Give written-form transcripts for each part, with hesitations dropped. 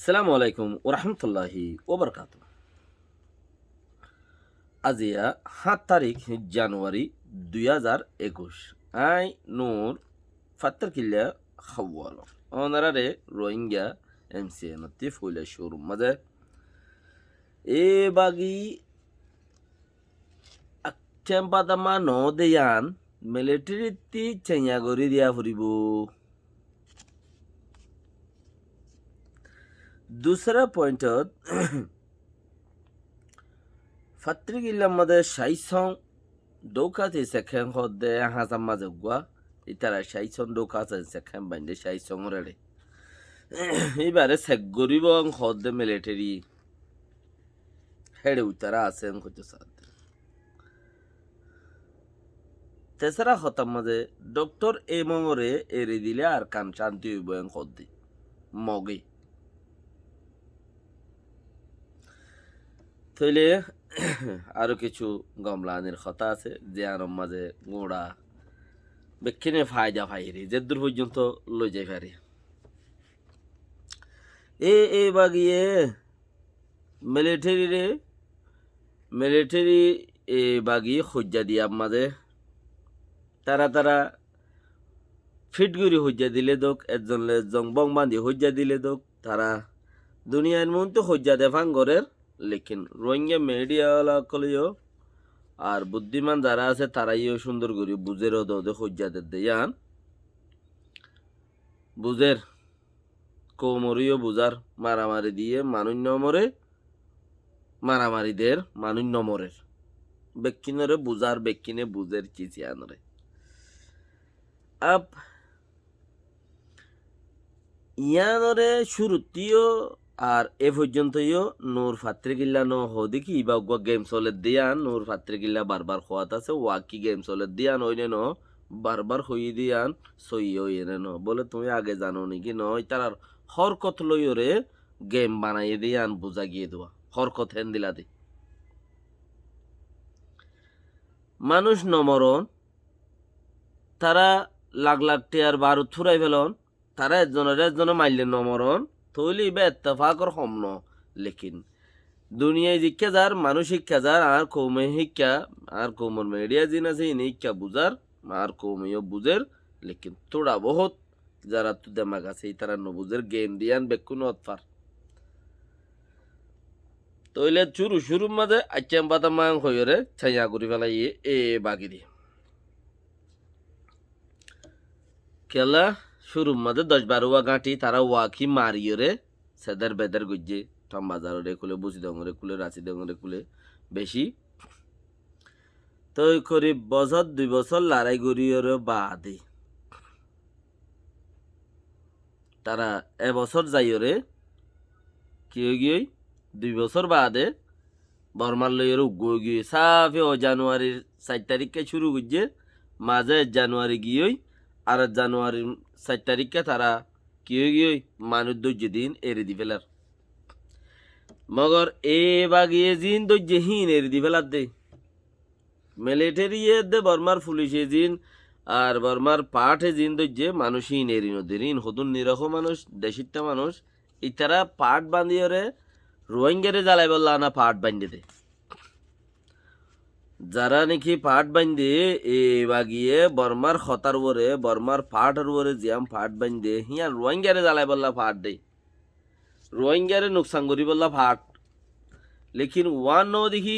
সালামু আলাইকুম ওরহামতুল্লাহি ওবরকাত। আজিয়া 7 তারিখ জানুয়ারি 2021। আই নূর ফাত্তার কিল্লা খাওয়াল অনারারে রোহিঙ্গা এমসিএনতি ফুলে শোরুম মাঝে এ বাগি চেম্পাদামা ন দেয়ান মিলিটারিতি চেঞ্জা গরি দিয়া ফুরিব। দুসরা পয়েন্টত ফাত্রিকিল্লার মধ্যে সাইসং দৌকাতে সেখান হদে হাজার মাঝে গুয়া ইতারা সাইসং দৌকাতে সেখান বাইন্দে সাইসং রেড়ে এইবারে সেক গরিব হদে মিলিটারি হেড়ে উতারা আছেন কত সাথে তেসরা হতার মাঝে ডক্টর এ মঙ্গরে এড়ে দিলে আর কান শান্তি হইব হদ্দি মগে তৈলে আরো কিছু গমলানির কথা আছে যে আরম মাঝে গোড়া বেক্ষিনে ফায়দা ফাইরি যে দূর পর্যন্ত লই যাই পারে এ বাগিয়ে মিলিটারি এ বাগিয়ে হজ্জা দিয়া মাঝে তারা ফিটগুড়ি হজ্জা দিলে দোক একজন বং বান্ধি হজ্জা দিলে দোক তারা দুনিয়ার মন তো হজ্জা দেফান গরের লেকিন রোহিঙ্গা মিডিয়াওয়ালা কলিও আর বুদ্ধিমান যারা আছে তারাইও সুন্দর করি বুঝের দে হজ্জাদের দেয়ান বুঝের কৌমরিও বুঝার মারামারি দিয়ে মানুষ নমরে মারামারিদের মানুষ নমরের বেক্কিনরে বুঝার বেক্কিনে বুঝের চিচিয়ানরে আপ ইয়ানরে শুরুতিও আর এ পর্যন্তও নূর ফাত্রিকিল্লা ন হদি কি বা গেম চলে দিয়ান নূর ফাত্রিকিল্লা বারবার খোয়াত আছে ওয়াকি গেম চলে দিয়ান ওইনে ন বারবার হই দিয়ান সই এনে ন বলে তুমি আগে জানো নাকি নয় তার হরকত লইরে গেম বানাইয়ে দিয়ান বুঝা গিয়ে দেওয়া হরকত হেন দিলা দি মানুষ নমরণ তারা লাখ লাখ টিয়ার বারুদ থুরাই ফেলন তারা একজনে মাইলে নমরণ তৈলি বা এত্তেফাকর হমন লেকিন দুনিয়ায় শিক্ষা যার মানুষ শিক্ষা যার আর কৌমে শিক্ষা আর কৌমর মিডিয়া জিন আছে ইনি শিক্ষা বুঝার আর কৌমেও বুঝের লেকিন তোড়া বহুত যারা তো দেমাগ আছে তারা নবুঝের গেম দিয়ান বেকুন অতফার তৈলে শুরুর মাঝে আচ্চাম পাতা মাং হইরে ছাইয়া করি ফেলাই এ বাকি দিয়ে খেলা শুরুর মধ্যে 10-12 গাঁটি তারা ওয়াকি মারিয়রে সেদের বেদের গুজে টম্বাজারে কুলে বুঝি ডঙরে কুলে রাঁচি ডঙরে কুলে বেশি তো করি বছর 2 বছর লড়াই করিয়রে বাদে তারা এবছর যাইয়রে কি গিয়ে 2 বছর বাদে বর্মার লইয়ের উগ্র গিয়ে সাফে ও জানুয়ারির 4 তারিখে শুরু করছে মাঝে জানুয়ারি গিয়ে আর জানুয়ারির 4 তারিখে তারা কি গিয়ে মানুষ ধৈর্য দিন এড়ে দি ফেলার মগর এ বাগিয়ে জিন ধৈর্যহীন এড়ে দি ফেলার দে মিলিটারি দে বর্মার পুলিশে জিন আর বর্মার পাঠে জিন ধৈর্য মানুষই নেরি নদীর হতুন নিরহ মানুষ দেশিটা মানুষ ইতারা পাট বান্ধিয়ে রোহিঙ্গারে জ্বালাই বললা না পাট বান্ধে দে যারা নাকি পাট বান্ধে এ বাগিয়ে বর্মার খতার ওরে বর্মার পাটের ওরে জিয়াম পাট বান্ধে হিয়া রোহিঙ্গারে জ্বালাই বললা পাট দে রোহিঙ্গারে নুকসান করি বললা পাট লেকিন ওয়ান ন দেখি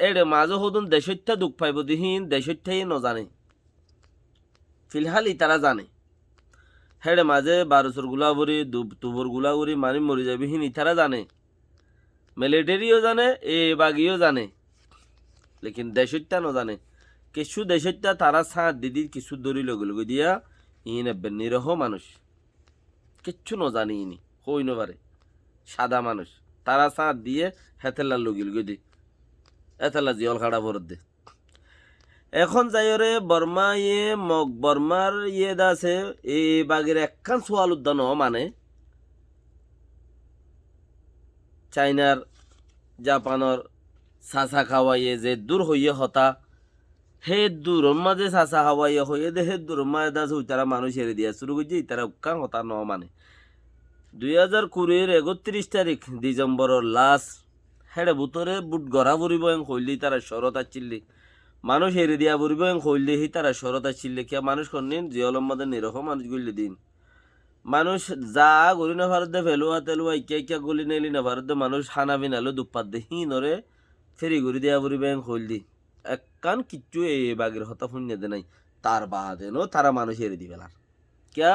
এড়ে মাঝে হতুন দেশত্যা দুঃখ পাইব দিহীন দেশত্যাই নজানে ফিলহাল তারা জানে হেড়ে মাঝে 1200 গুলাবরি তুবর গুলাবরি মানি মরি যাবে হিন ইতারা জানে মিলিটারিও জানে এ বাগিও জানে লেকিন দেশত্যা নজানে কিছু দেশত্যা তারা সাঁত দিদি কিছু দড়ি লগে লগে দিয়া ইন এবেন নিরহ মানুষ কিচ্ছু নজানি ইনি হই নবারে সাদা মানুষ তারা সাঁত দিয়ে হেতেলা লগিল গই দি এতেলা জিয়ল খাড়া ভরত দে এখন যাইরে বর্মা বর্মার আছে এই বাগের একখান সোয়াল উদ্যান মানে চাইনার জাপানের চাচা খাওয়াইয়ে যে দূর হইয়ে হতা হে দূর মাঝে চাচা খাওয়াইয়ে হইয়ে দে হে দূর মাঝে দাস তারা মানুষ এড়ে দিয়া শুরু করছে তারা কান হতা ন মানে 2020 31 তারিখ ডিসেম্বরের লাস্ট হেডে বুতরে বুট গড়া ফুরিব এং কইলি তারা শরত আছিল্লি মানুষ হেরে দিয়া ফুরিব এং কইলি হি তারা শরত আছিল্লি কিয়া মানুষ কন্নিন জিয়লম মাদে নিরহ মানুষ গইলি দিন মানুষ যা গলি না ভারত দে ফেলুয়া তেলুয়া ইকা ইকা গলি নেলি না ভারত দে মানুষ হানা বিনালো দুপাত দে হি নরে ফেরি ঘুরি দিয়া ফুরিব এং কইলি এককান কিচ্ছু এই বাগের হতা শুনিয়ে দে নাই তার বাদে নো তারা মানুষ হেরে দি ফেলার কিয়া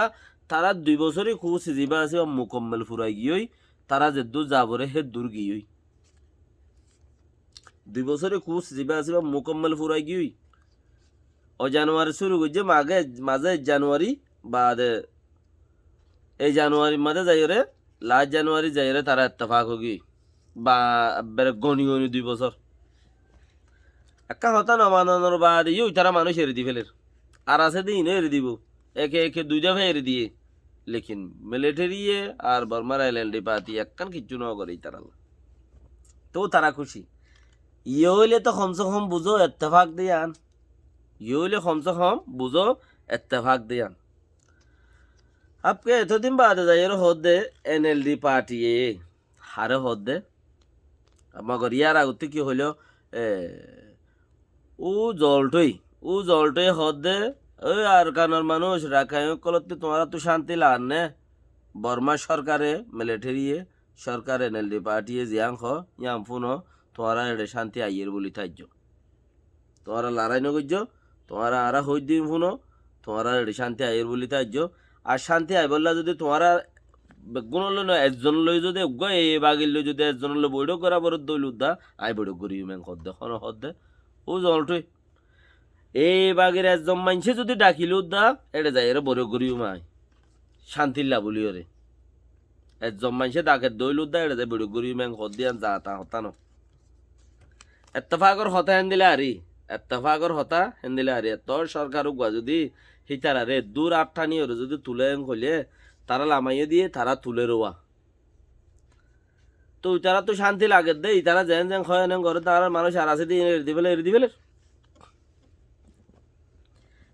তারা 2 বছরই খুব সিজিবা আছে মুকম্মল ফুরাই গিয়েই তারা যে দূর যাবরে হে দূর গিয়েই 2 বছরে খুব সিজিবা আছে মুকম্মল ফুরাই গিয়েই ও জানুয়ারি শুরু করছে মাঝে জানুয়ারি বাদে এই জানুয়ারি মাঝে যাই রে লাস্ট জানুয়ারি যাই রে তারা ইত্তেফাক হগি বা বেরে গনি গনি 2 বছর একা হতা নমানোর বাদ ইউই তারা মানুষ হেরে দি ফেলের আর আছে দিন হেরে দিব একে একে 2 দফা হেরে দিয়ে লেকিন মিলিটারি আর বর্মার আইল্যান্ডে পাতি একখান কিচ্ছু ন করে তারা তো তারা খুশি ইয়ে হইলে তো কমসে কম বুঝো ইত্তেফাক দিয়ান ইয়ে হইলে কমসে কম বুঝো ইত্তেফাক দিয়ান আপকে এতদিন বাদে যাই হদ দে এনএলডি পার্টি হারে হদ দে মগর ইয়ার আগতে কি হইল ও জলটই হদ দে ওই আর কানোর মানুষ রাখায় কলতে তোমারা তো শান্তি লান নে বর্মা সরকারে মিলিটারি সরকার এনএলডি পার্টি জিয়াং খ ইয়াম ফুন তোমারা এডে শান্তি আইয়ের বলি থাকছ তোমারা লড়াই নগর্য তোমারা আরা হই দিন ফুন তোমারা এডে শান্তি আইয়ের বলি থাকছ আর শান্তি আই বললা যদি তোমারা বেগুন হলো একজন লই যদি এই বাগিল লই যদি একজন লই বৈঠক করা বরদ দইল উদ্দা আই বৈঠক করি মেন হদ দে খন হদ দে ও জলটই এই বাগের একজন মানছে যদি ডাকিল উদ্দা এটা যাই এরা বৈঠক করিও মাই শান্তিল্লা বলি ওরে একজন মানছে ডাকে দইল উদ্দা এটা যাই বৈঠক করিও মেন হদ দিয়ান যা তা হতানো এত্তেফাকর হতা হেন দিলে আরি এত্তেফাকর হতা হেন দিলে আরি তোর সরকার গুয়া যদি হিতারা রে দূর আটটা নিয়ে যদি তুলে হইলে তারা লামাইয়ে দিয়ে তারা তুলে রোয়া তো তারা তো শান্তি লাগে দে তারা যেন যেন হয় না ঘরে তারা মানুষ আর আছে দিয়ে এড়ি দিবেলে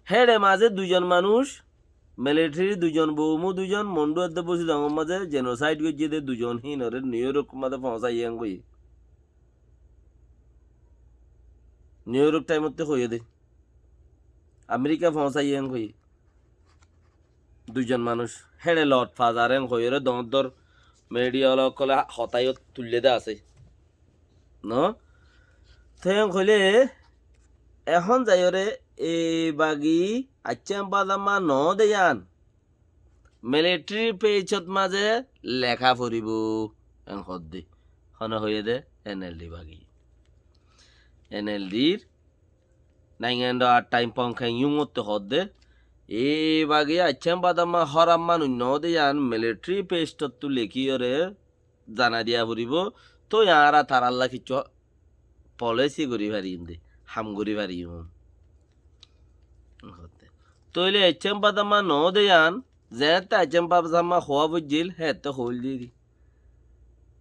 হেডে মাঝে 2 জন মানুষ মিলিটারি 2 জন বৌমু 2 জন মন্ডু আদে বসে জঙ্গল মাঝে জেনোসাইড গিয়ে দে 2 জন হিনরে নিউ ইয়র্ক মাঝে পৌঁছাই গই নিউ ইয়র্ক টাইমতে হইয়ে দে আমেরিকা পৌঁছাই গই 2 জন মানুষ হেডে লট ফাজারেন হইরে দর মিডিয়া কলে হতাই তুললে দে আছে ন থেং হইলে এখন যাইরে এই বাগি আচ্ছা বাদামা ন দেয়ান মিলিটারি পেজত মাঝে লেখা ফুরিব এন হদ দে হন হইয়ে দে এনএলডি বাগি এনএলডির নাইঙ্গান্ড আর টাইম পংখাই ইউমতে হদ দে এই বাগে আচ্ছা বাদামা হরাম মানুষ ন দেয়ান মিলিটারি পেজত তো লেখিয়রে জানা দিয়া ফুরিব তো ইয়ারা তারাল্লা কিছু পলিসি করি পারিম দে হাম করি পারিম তইলে আচ্ছাম বাদামা ন দেয়ান যেতে আচ্ছাম বাদামা হওয়া বুঝিল হেতে হইল দি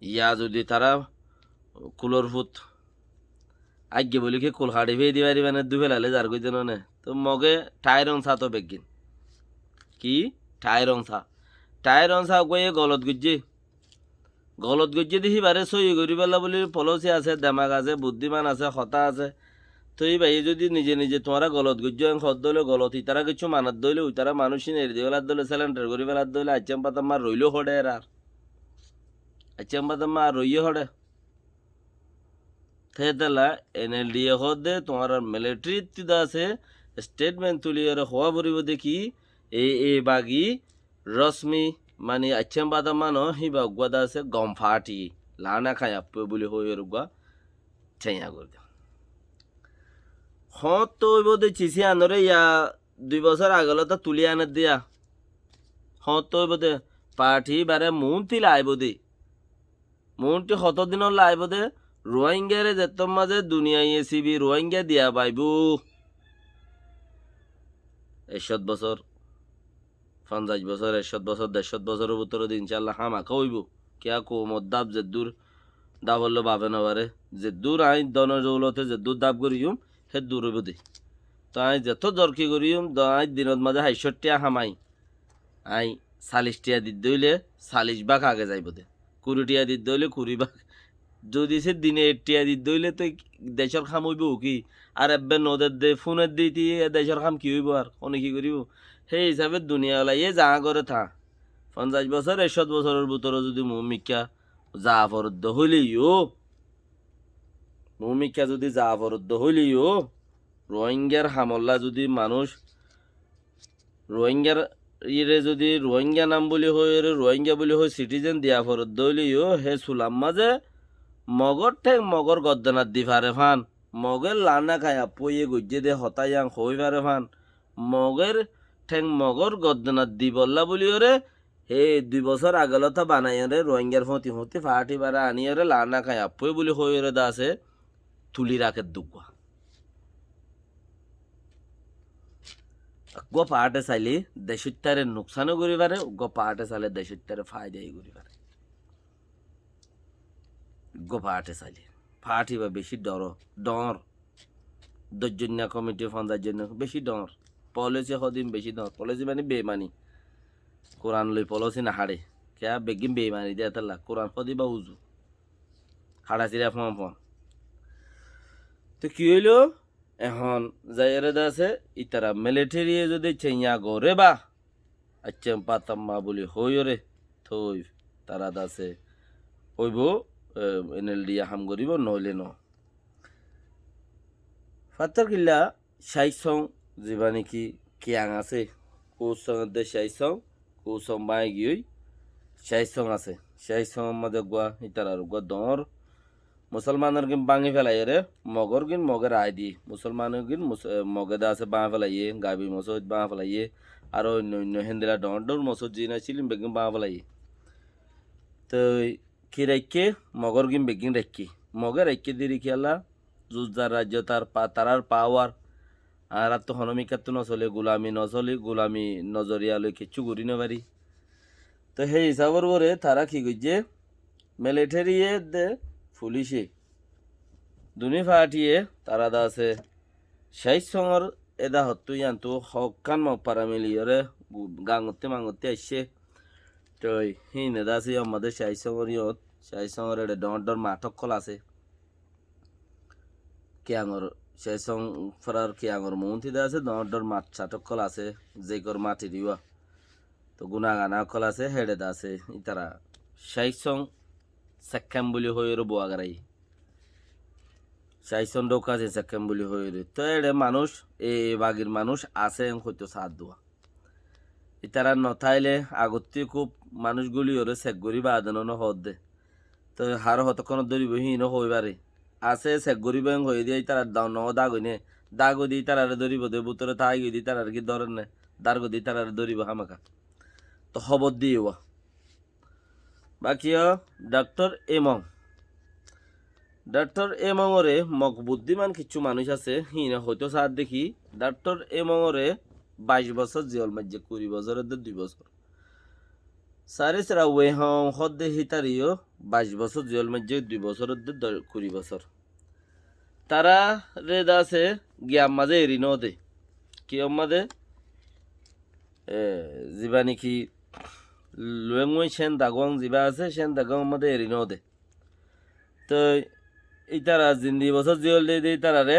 ইয়া যদি তারা কুলর ফুট আগে বলি কি কুল হাড়ি ভেয়ে দিবারি মানে দুবেলালে যার কই দেন না তো মগে টায়ার অংসা তো বেগিন কি টায়ার অংসা কয়ে গলত গুজ্জে দেখি বারে সই করি পেলা বলি পলসি আছে দেমাগ আছে বুদ্ধিমান আছে হতা আছে তো এই ভাই যদি নিজে নিজে তোমারা গলত গুজ্জ খদ দইলে গলত ইতারা কিছু মানাত দইলে ওইতারা মানুষই নেই দিয়ে বেলার দইলে সিলিন্ডার করি বেলার দইলে আচ্ছাম পাতাম মা রইলেও হডে আর আচ্ছাম পাতাম মা রইয়ে হডে থেতলা এনএলডি হদ দে তোমার মিলিটারি তিদা আছে স্টেটমেন্ট তুলিয়ে হওয়া পড়িব দেখি এই বাগি রশ্মি মানে আচ্ছাম পাতাম মানো হিবা গুয়াদা আছে গম ফাটি লানা খাই আপে বলে হয়ে রুগা ছেঁয়া করে হত তো বোধ চিসি আনরে ইয়া 2 বছর আগলে তো তুলি আনে দিয়া হত তো বোধ পাঠি বারে মুনতি লাইব দে মুনটি হত দিন লাইব দে রোহিঙ্গারে যেত মাঝে দুনিয়া এসিবি রোহিঙ্গা দিয়া পাইবু 100 বছর 50 বছর 100 বছর 150 বছরের ভিতরে ইনশাআল্লাহ হামাকা হইব কিয়া কো মদ্দাব যে দূর দাবল বাবে না পারে যে দূর আই দন জৌলতে যে দূর দাব করিম হে দূর হইব দে তো আই যত দরকি করিম আই দিনত মাঝে 65 হামাই আই 40 টিয়া দিতে হইলে 40 ভাগ আগে যাইব দে 20 টিয়া দিতে হইলে 20 ভাগ যদি সে দিনে 8 টিয়া দিতে হইলে তো দেশের খাম হইব কি আর এব্বে নদের দে ফোনের দিতে দেশের খাম কি হইব আর কোনে কি করিব সেই হিসাবে দুনিয়া ওলাইয়ে যা করে থা 50 বছর 100 বছরের ভিতরে যদি মুমিকা যা ফরদ্দ হইলেও মুমিকা যদি যা ফরদ্দ হইলেও রোহিঙ্গার হামলা যদি মানুষ রোহিঙ্গার ইরে যদি রোহিঙ্গা নাম বলি হয় রোহিঙ্গা বলি হয় সিটিজেন দিয়া ফরদ্দ হইলেও হে সুলাম মাঝে মগর ঠেং মগর গদ্দনার দি ফারে ফান মগের লানা খায়া পইয়ে গজ্জে দে হতায়াং হই ফারে ফান মগের ঠেং মগর গদ্দনার দি বললা বলি ওরে হে 2 বছর আগলতা বানাই রে রোহিঙ্গার ফতি ফতি ফাটি বারা আনি রে লানা খায়া পই বলি হই রে দাসে তুলি রাখে দুগুয়া গো পাহাটে চাইলে দেশত্যারে নোকসানও করি পারে গো পাহাটে চাইলে দেশত্যারে ফায়দাই করি পারে গো পাহাটে চাইলে ফাটি বা বেশি ডর দর্জন্যা কমিটি ফন্দার জন্য বেশি ডর পলিসি সদিন বেশি ডর পলিসি মানে বেমানি কোরআন লই পলিসি না হাড়ে কে বেগিন বেমানি দেয় তাল্লা কোরআন সদি বা উজু হাড়া চিরা ফন তো কি হইলো এখন যাইরে আছে ইতারা মিলিটারি যদি চেঞ্জা গরে বা আচ্ছা পাতাম্মা বলি হই রে থই তারা দাসে হইব এনএলডি হাম করিব নইলে ন ফাতার কিল্লা সাইসং যেবা নাকি কিয়াং আছে কৌসং দে সাইসং কৌসং বাই গিয়ে সাইসং আছে সাইসং মাঝে গুয়া ইতারা গুয়া দর মুসলমানের গিন বাঙি ফেলাই রে মগর গিন মগের আয় দি মুসলমানের গিন মগে দা আছে বাঁ ফেলাইয়ে গাবি মসজিদ বাঁ ফেলাইয়ে আর অন্য অন্য হেন্দিলা ডর ডর মসজিদ জিনা ছিলেন বেগিন বাঁ ফেলাইয়ে তো কি রাখকে মগর গিন বেগিন রাখি মগে রাখকে দিয়ে রেখে আল্লাহ জুজদার রাজ্য তারার পাওয়ার আর তো হনমিকার তো নচলে গোলামি নচলে গোলামি নজরিয়া লই কিচ্ছু করি না পারি তো সেই হিসাবর পরে তারা কি করছে মিলিটারিয়ে দে পুলিশে দুনি ফাটিয়ে তারা দাসে সেই সঙ্গর এদা হতো ইয়ান্তু হকান মপারা মিলিয়রে গাঙতে মাঙতে আসছে তো হিনে দাসে আমাদের সেই সঙ্গর ইয়ত সেই সঙ্গর এটা ডর মাঠক খোল আছে কিয়াঙর সেই সং ফরার কিয়াঙর মন্ত্রী দা আছে ডর মাঠ চাটক খোল আছে যে কর মাটি দিওয়া তো গুনাগানা খোল আছে হেডে দা আছে ইতারা সেই সং সেকেম বলি হয়ে বোয়াগারাই সাইসন ডোক আছে সেকেম বলি হয়ে তো এড়ে মানুষ এই বাগির মানুষ আছে হয়তো সাথ দেওয়া ইতারা নথাইলে আগতে খুব মানুষগুলি ওরে চেক করি বা আদানো হদ দে তো হার হতক্ষণ ধরিব হীন হইবারে আছে চেক করি ব্যাং হয়ে দিয়ে তারা ন দাগ হইনে দাগ দি তারারে ধরিব দে বুতরে তাই গই দি তারার কি ধরেন না দার্গ দি তারারে ধরিব হামাকা তো খবর দিও বাকি ডক্টর এমংরে মগ বুদ্ধিমান কিছু মানুষ আছে হিনে হয়তো সার দেখি ডক্টর এমংরে 22 বছর জিয়ল মাঝে 20 বছরের 2 বছর সারে সারা ওয়ে হদ্দে হিতারিও 22 বছর জিয়ল মাঝে 2 বছরের 20 বছর তারা রে দাসে গিয়াম মাঝে এরিনো দে কিয়ম মাঝে জিবা নাকি লুয়েঙ্গুই সেন দাগং জিবা আছে সেন দাগং মাঝে এরিনো দে তো ইতারা জিন্দি বছর জিয়ল দিয়ে দিয়ে তারারে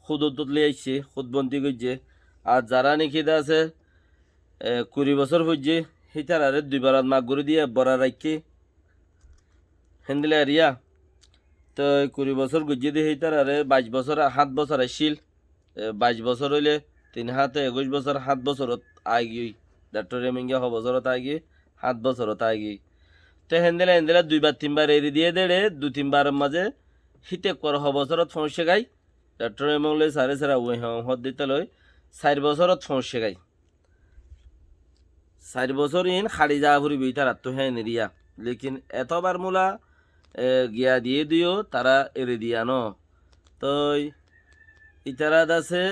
খুদ তুলে আইছে খুদবন্তি করছে আর যারা নাকি আছে 20 বছর হইছে সেই তারারে 2 বারাত মাগ করে দিয়ে বড়া রাখি হেন্দিলে আরিয়া তো 20 বছর গুজিয়ে দিয়ে সেই তারারে 22 বছর 7 বছর আসছিল 22 বছর হইলে 3 হাতে 21 বছর 7 বছরত আগি ডক্টর এমিঙ্গা বছরত আগি 7 বছরত আগি তো হেন্দিলে 2 বার 3 বার এরি দিয়ে দেড়ে 2-3 বারের মাঝে হিতে কর বছরত ফসে গাই ডক্টর এমংলে সারে সারা ওই হদ দিতে লই 4 বছরত ফসে গাই 4 বছর ইন খাড়ি যা ফুরিবি তার তো হ্যাঁ নিরিয়া লেকিন এতবার মূলা গিয়া দিয়ে দিও তারা এরে দিয়া ন তো ইতারা আছে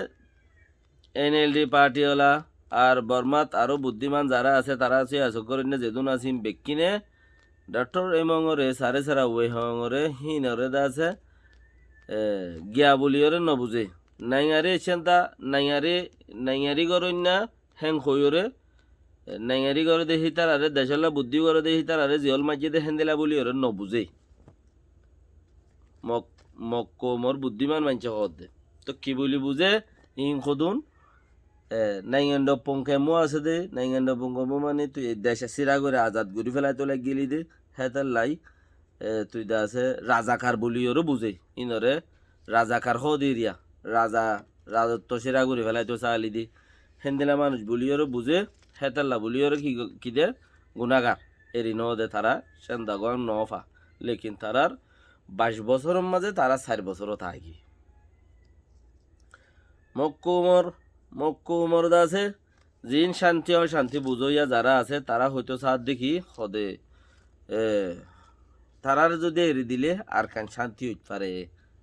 এনএলডি পার্টিওয়ালা আর বর্মাত আরও বুদ্ধিমান যারা আছে তারা আছে আসকরিনে যেদুন আসিম বেকিনে ডক্টর এমংরে সারে সারা ওই হংরে হিনরে দাসে গিয়া বলিওরে নবুঝে নাইয়ারে চিন্তা নাইয়ারি গরইনা হেং হইরে নেঙেরি করে দেখি তার আরে দেশলা বুদ্ধি করে দেখি তার আরে জিয়ল মাঝে হেন্দিলা বলি ওরে নবুঝে মক মক্কমর বুদ্ধিমান মানছে হদে তো কি বলি বুঝে ইন খদুন নাইঙ্গেন্ড পঙ্কেমো আছে দে নাইঙ্গেন্ড পঙ্কেমো মানে তুই দেশে সিরা করে আজাদ ঘুরি ফেলাই তোলে গেলি দে হ্যাঁ তার লাই তুই দা আছে রাজাকার বলি ওরও বুঝে ইনরে রাজাকার হদিরিয়া রাজা রাজত্ব সিরা ঘুরি ফেলাই তো চালি দি হেন্দিলা মানুষ বলি ওরও বুঝে হ্যাঁ তাল্লা বলি ওরও কি দে গুণাগার এরি ন দে তারা সেন্দাগন নফা লেকিন তারার 22 বছরের মাঝে তারা 4 বছরও থাকি মক্কুমর আছে জিন শান্তি হয় শান্তি বুঝইয়া যারা আছে তারা হয়তো সাথ দেখি সদে তারার যদি এরি দিলে আর খান শান্তি হইতে পারে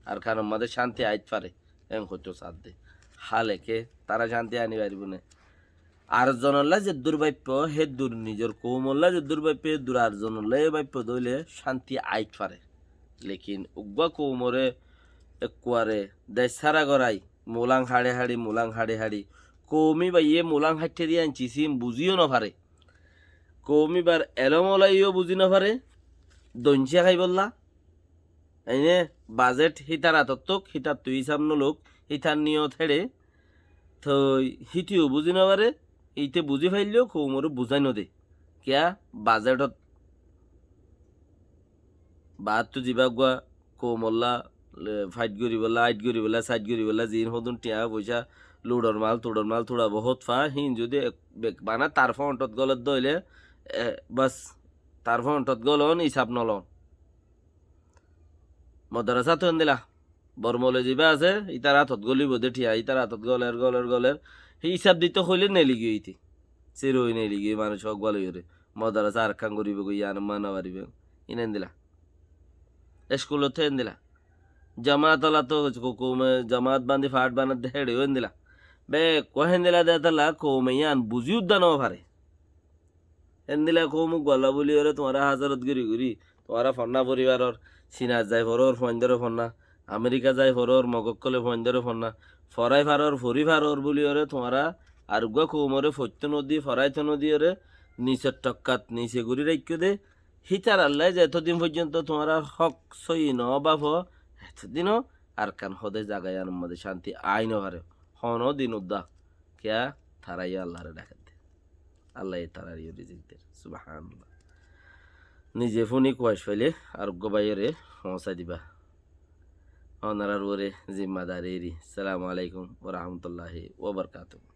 আর খানের মাঝে শান্তি আইতে পারে এম হয়তো সাথ দে হালেকে তারা শান্তি আনি পারিব না আর জনল্লা যে দুর্ভাপ্য হে দূর নিজের কৌমল্লা যে দুর্ভাপ্য দূর আর জনল্লা এ ভাপ্য দইলে শান্তি আইতে পারে লেকিন উগ্বা কৌমরে কুয়ারে দেশ সারা গড়াই মোলাং হাড়ে হাড়ি কৌমি বা ইয়ে মোলাং হাঁটতে দিয়ে আনছি সিম বুঝিও না পারে কৌমি বার এলমলাইও বুঝি না পারে দঞ্চিয়া খাই বললা এনে বাজেট হিতার আতত্তক হিতার তুই হিসাব নলোক হিতার নিয় থেড়ে থই হিটিও বুঝি না পারে এইতে বুঝি ফাইলেও কৌমরে বুঝাই নদে কিয়া বাজেটত বাদ তো যিবা গুয়া কৌমল্লা ফাইট করি বলা আইট করি বলা সাইড করি বলা জিন হদুন টিয়া পয়সা লুডর মাল থোড়া বহুত ফা হিন যদি বানা তার ফন্টত গলত দইলে বাস তার ফন্টত গলন হিসাব নলন মদরাসা তো দিলা বরমলে যিবা আছে ইতার হাতত গলিব দে ঠিয়া ইতার হাতত গলের সেই হিসাব দিতে হইলে নেলি গিয়ে ইতি চিরই নেলি গিয়ে মানুষ হক গলে মদরাসা আর খান করিব গিয়ে আর মানা পারিবে ইনেন দিলা স্কুলত থেন দিলা জামাত আলা তো জামাত বান্ধি ফাট বানাত হেড়ে হেন দিলা বে কহেন দিলা দে তালা কৌমেয়ান বুঝি উদ্যান পারে হেন দিলা কৌমুক গলা বলি ওরে তোমারা হাজারত ঘুরি তোমারা ফন্না পরিবারর চীনাত যাই ফরর ফন্দরে ফন্না আমেরিকা যাই ফরর মগকলে ফন্দরে ফন্না ফরাই ফারর ফরি ফারর বলি ওরে তোমারা আর গুয়া কৌমরে ফত্য নদী ফরাইত নদী ওরে নিচের টক্কাত নিচে ঘুরি রাখ্য দে হিতার আল্লাহ যে এতদিন পর্যন্ত তোমারা হক সই ন বাফ এতদিনও আর কান হদে জাগায় আর মধ্যে শান্তি আইন হারে হন দিন উদ্দা কেয়া থারাইয়া আল্লাহরে ডাকাত দে আল্লাহ তারারিও রিজিকদের সুবহানাল্লাহ নিজে ফোনই কোয়াশ ফেলে আর গোবাইরে পৌঁছাই দিবা অনারার ওরে জিম্মাদারি সালামু আলাইকুম ওয়া রাহমাতুল্লাহি ওয়া বারাকাতুহু